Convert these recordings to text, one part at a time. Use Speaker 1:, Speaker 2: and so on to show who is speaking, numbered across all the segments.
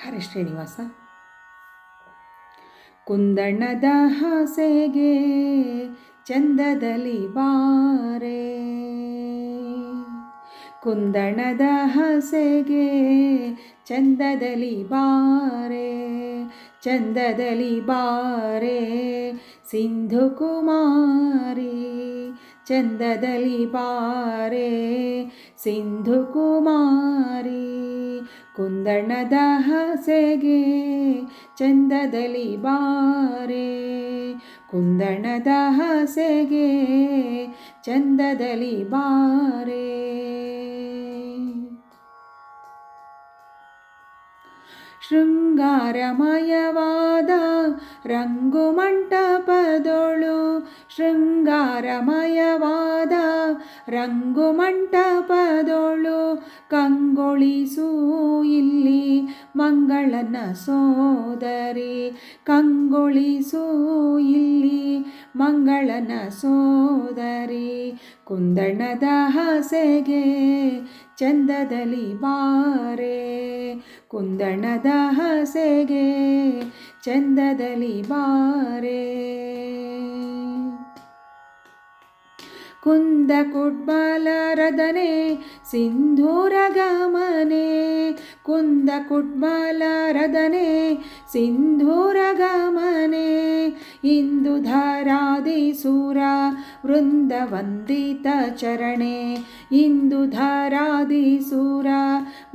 Speaker 1: ಹರೇ ಶ್ರೀನಿವಾಸ. ಕುಂದಣ್ಣದ ಹಾಸೆಗೆ ಚಂದದಲ್ಲಿ ಬಾರೆ, ಕುಂದಣ್ಣದ ಹಾಸೆಗೆ ಚಂದದಲ್ಲಿ ಬಾರೆ, ಚಂದದಲ್ಲಿ ಬಾರೆ ಸಿಂಧು ಕುಮಾರಿ, ಚಂದದಲ್ಲಿ ಬಾರೆ ಸಿಂಧು ಕುಮಾರಿ. ಕುಂದಣ್ಣದ ಹಾಸೆಗೆ ಚಂದದಲ್ಲಿ ಬಾರೆ, ಕುಂದಣ್ಣದ ಹಾಸೆಗೆ ಚಂದದಲ್ಲಿ ಬಾರೆ. ಶೃಂಗಾರಮಯವಾದ ರಂಗು ಮಂಟಪದೊಳು, ಶೃಂಗಾರಮಯವಾದ ರಂಗು ಮಂಟಪದೊಳು ಕಂಗೊಳಿಸು ಇಲ್ಲಿ ಮಂಗಳನ ಸೋದರಿ, ಕಂಗೊಳಿಸು ಇಲ್ಲಿ ಮಂಗಳನ ಸೋದರಿ. ಕುಂದಣ್ಣದ ಹಾಸೆಗೆ ಚಂದದಲ್ಲಿ ಬಾರೆ, ಕುಂದಣ್ಣದ ಹಾಸೆಗೆ ಚಂದದಲ್ಲಿ ಬಾರೆ. ಕುಂದ ಕುಡ್ಬಲರದನೆ ಸಿಂಧೂರ ಗಮನೆ, ಕುಂದ ಕುಡ್ಬಲರದನೆ ಸಿಂಧೂರ ಗಮನೆ. ಇಂದು ಧಾರಾದಿಸೂರ ವೃಂದ ವಂದಿತ ಚರಣೆ, ಇಂದು ಧಾರಾದಿಸೂರ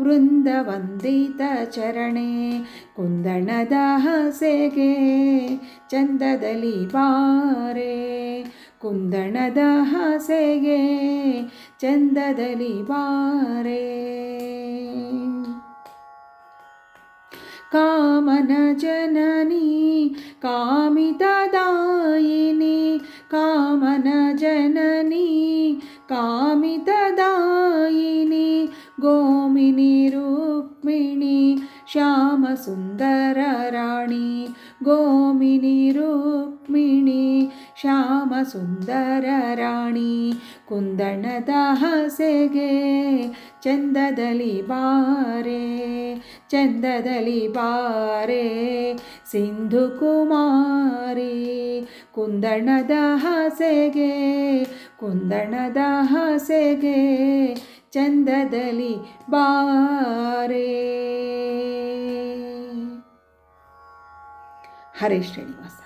Speaker 1: ವೃಂದ ವಂದಿತ ಚರಣೆ. ಕುಂದಣ್ಣದ ಹಾಸೆಗೆ ಚಂದದಲ್ಲಿ ಬಾರೆ, ಕುಂದಣ್ಣದ ಹಾಸೆಗೆ ಚಂದದಲ್ಲಿ ಬಾರೆ. ಕಾಮನ ಜನನಿ ಕಾಮಿತದಾಯಿನಿ, ಕಾಮನ ಜನನಿ ಕಾಮಿತದಾಯಿನಿ. ಗೋಮಿನಿ ರುಕ್ಮಿಣಿ ಶ್ಯಾಮ ಸುಂದರ ರಾಣಿ, ಗೋಮಿನಿ ರುಕ್ಮಿಣಿ ಶ್ಯಾಮ ಸುಂದರ ರಾಣಿ. ಕುಂದಣ್ಣದ ಹಾಸೆಗೆ ಚಂದದಲ್ಲಿ ಬಾರೆ, ಚಂದದಲ್ಲಿ ಬಾರೆ ಸಿಂಧು ಕುಮಾರಿ. ಕುಂದಣ್ಣದ ಹಾಸೆಗೆ, ಕುಂದಣ್ಣದ ಹಾಸೆಗೆ ಚಂದದಲ್ಲಿ ಬಾರೆ. ಹರೇ ಶ್ರೀನಿವಾಸ.